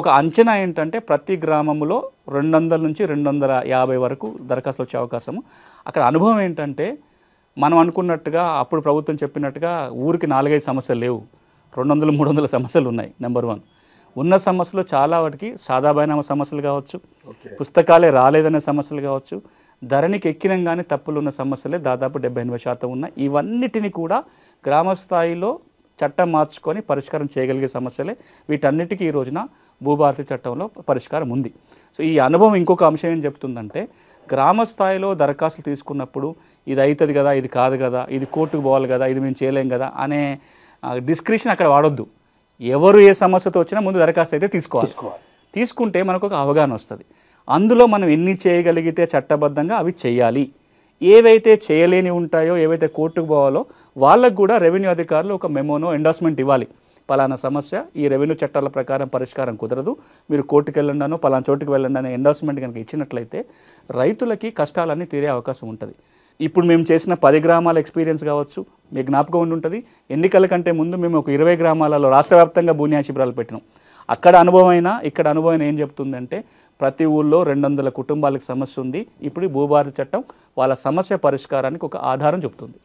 ఒక అంచనా ఏంటంటే ప్రతి గ్రామంలో 200 నుంచి 250 వరకు దరఖాస్తులు వచ్చే అవకాశము. అక్కడ అనుభవం ఏంటంటే మనం అనుకున్నట్టుగా అప్పుడు ప్రభుత్వం చెప్పినట్టుగా ఊరికి 4, 5 సమస్యలు లేవు. 200, 300 సమస్యలు ఉన్నాయి. నెంబర్ 1. ఉన్న సమస్యలు చాలా వాటికి సాదా బైనామా సమస్యలు కావచ్చు, పుస్తకాలే రాలేదనే సమస్యలు కావచ్చు, ధరణికి ఎక్కినంగానే తప్పులున్న సమస్యలే దాదాపు 70-80% ఉన్నాయి. ఇవన్నిటిని కూడా గ్రామ స్థాయిలో చట్టం మార్చుకొని పరిష్కారం చేయగలిగే సమస్యలే. వీటన్నిటికీ ఈ రోజున భూభారతి చట్టంలో పరిష్కారం ఉంది. సో ఈ అనుభవం ఇంకొక అంశం ఏం చెప్తుందంటే గ్రామ స్థాయిలో దరఖాస్తులు తీసుకున్నప్పుడు ఇది అవుతుంది కదా, ఇది కాదు కదా, ఇది కోర్టుకు పోవాలి కదా, ఇది మేము చేయలేం కదా అనే డిస్క్రిప్షన్ అక్కడ వాడొద్దు. ఎవరు ఏ సమస్యతో వచ్చినా ముందు దరఖాస్తు అయితే తీసుకోవాలి. తీసుకుంటే మనకు ఒక అవగాహన వస్తుంది. అందులో మనం ఎన్ని చేయగలిగితే చట్టబద్ధంగా అవి చేయాలి. ఏవైతే చేయలేని ఉంటాయో, ఏవైతే కోర్టుకు పోవాలో వాళ్ళకు కూడా రెవెన్యూ అధికారులు ఒక మెమోనో ఎండార్స్మెంట్ ఇవ్వాలి. పలానా సమస్య ఈ రెవెన్యూ చట్టాల ప్రకారం పరిష్కారం కుదరదు, మీరు కోర్టుకు వెళ్ళండానో పలానా చోటుకు వెళ్ళండి అనే ఎండార్స్మెంట్ కనుక ఇచ్చినట్లయితే రైతులకి కష్టాలన్నీ తీరే అవకాశం ఉంటుంది. ఇప్పుడు మేము చేసిన 10 గ్రామాల ఎక్స్పీరియన్స్ కావచ్చు, మీకు జ్ఞాపకం ఉండి ఉంటుంది. ఎన్నికల కంటే ముందు మేము ఒక 20 గ్రామాలలో రాష్ట్ర వ్యాప్తంగా భూన్యాయ శిబిరాలు పెట్టినాం. అక్కడ అనుభవమైన ఇక్కడ అనుభవం ఏం చెప్తుందంటే ప్రతి ఊళ్ళో 200 కుటుంబాలకు సమస్య ఉంది. ఇప్పుడు భూభారతి చట్టం వాళ్ళ సమస్య పరిష్కారానికి ఒక ఆధారం చెప్తుంది.